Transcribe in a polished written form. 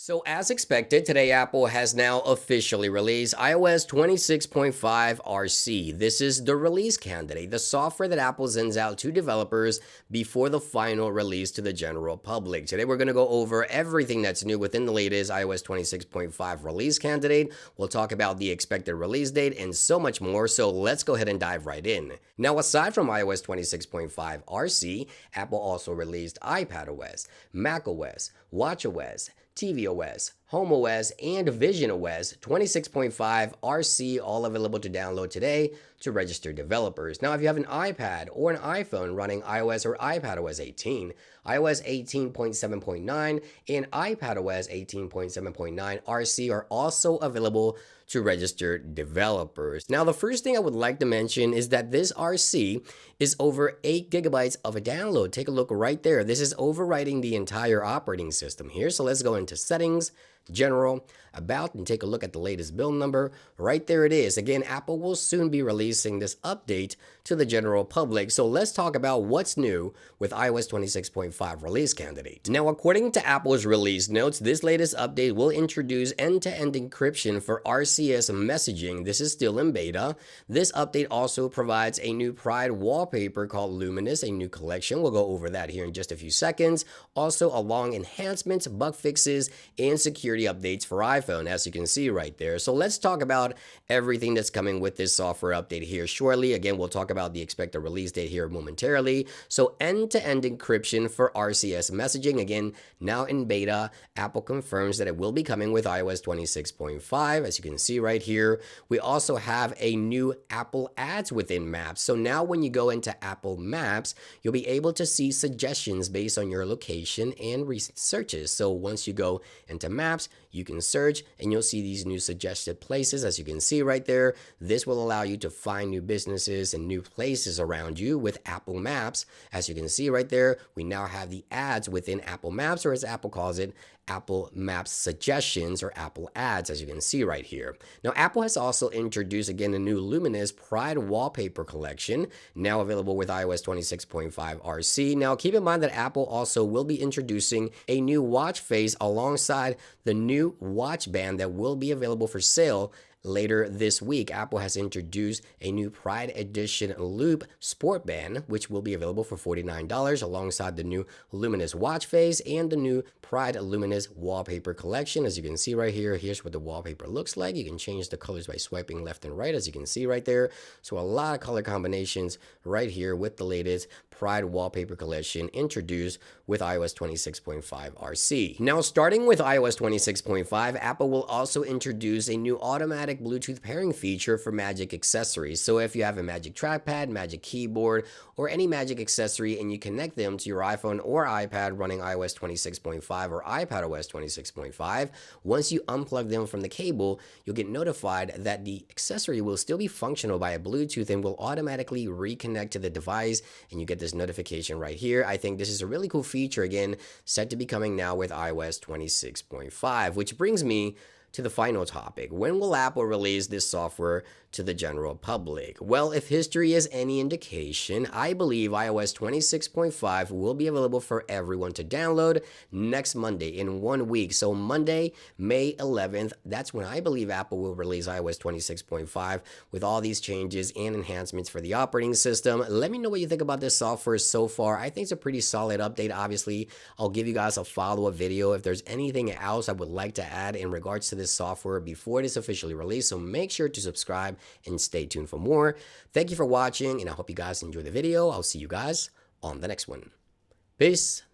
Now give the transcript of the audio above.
So as expected, today Apple has now officially released iOS 26.5 RC. This is the release candidate, the software that Apple sends out to developers before the final release to the general public. Today we're going to go over everything that's new within the latest iOS 26.5 release candidate. We'll talk about the expected release date and so much more, so let's go ahead and dive right in. Now, aside from iOS 26.5 RC, Apple also released iPadOS, macOS, watchOS, tvOS, HomeOS, and visionOS 26.5 RC, all available to download today to register developers. Now, if you have an iPad or an iPhone running iOS or iPadOS 18, iOS 18.7.9 and iPadOS 18.7.9 RC are also available to register developers. Now, the first thing I would like to mention is that this RC is over 8 gigabytes of a download. Take a look right there. This is overwriting the entire operating system here. So let's go into settings, general, about, and take a look at the latest build number. Right there it is. Again, Apple will soon be releasing this update to the general public. So let's talk about what's new with iOS 26.5 release candidate. Now, according to Apple's release notes, this latest update will introduce end-to-end encryption for RCS messaging. This is still in beta. This update also provides a new Pride wallpaper called Luminous, a new collection. We'll go over that here in just a few seconds. Also, along enhancements, bug fixes, and security updates for iPhone, as you can see right there. So let's talk about everything that's coming with this software update here shortly. Again, we'll talk about the expected release date here momentarily. So end-to-end encryption for RCS messaging, again, now in beta. Apple confirms that it will be coming with iOS 26.5, as you can see right here. We also have a new Apple Ads within Maps. So now when you go into Apple Maps, you'll be able to see suggestions based on your location and recent searches. So once you go into Maps, you can search and you'll see these new suggested places. As you can see right there, this will allow you to find new businesses and new places around you with Apple Maps. As you can see right there, we now have the ads within Apple Maps, or as Apple calls it, Apple Maps suggestions, or Apple Ads, as you can see right here. Now, Apple has also introduced again a new Luminous Pride wallpaper collection, now available with iOS 26.5 RC. Now, keep in mind that Apple also will be introducing a new watch face alongside the new watch band that will be available for sale later this week. Apple has introduced a new Pride Edition Loop Sport Band, which will be available for $49 alongside the new Luminous watch face and the new Pride Luminous wallpaper collection. As you can see right here, here's what the wallpaper looks like. You can change the colors by swiping left and right, as you can see right there. So a lot of color combinations right here with the latest Pride wallpaper collection introduced with iOS 26.5 RC. Now, starting with iOS 26.5, Apple will also introduce a new automatic Bluetooth pairing feature for Magic accessories. So if you have a Magic trackpad, Magic keyboard, or any Magic accessory and you connect them to your iPhone or iPad running iOS 26.5 or iPadOS 26.5, once you unplug them from the cable, you'll get notified that the accessory will still be functional via Bluetooth and will automatically reconnect to the device, and you get this notification right here. I think this is a really cool feature, again, set to be coming now with iOS 26.5, which brings me to the final topic. When will Apple release this software to the general public? Well, if history is any indication, I believe iOS 26.5 will be available for everyone to download next Monday, in 1 week. So Monday, May 11th, that's when I believe Apple will release iOS 26.5 with all these changes and enhancements for the operating system. Let me know what you think about this software so far. I think it's a pretty solid update. Obviously, I'll give you guys a follow-up video if there's anything else I would like to add in regards to this software before it is officially released. So make sure to subscribe and stay tuned for more. Thank you for watching, and I hope you guys enjoy the video. I'll see you guys on the next one. Peace.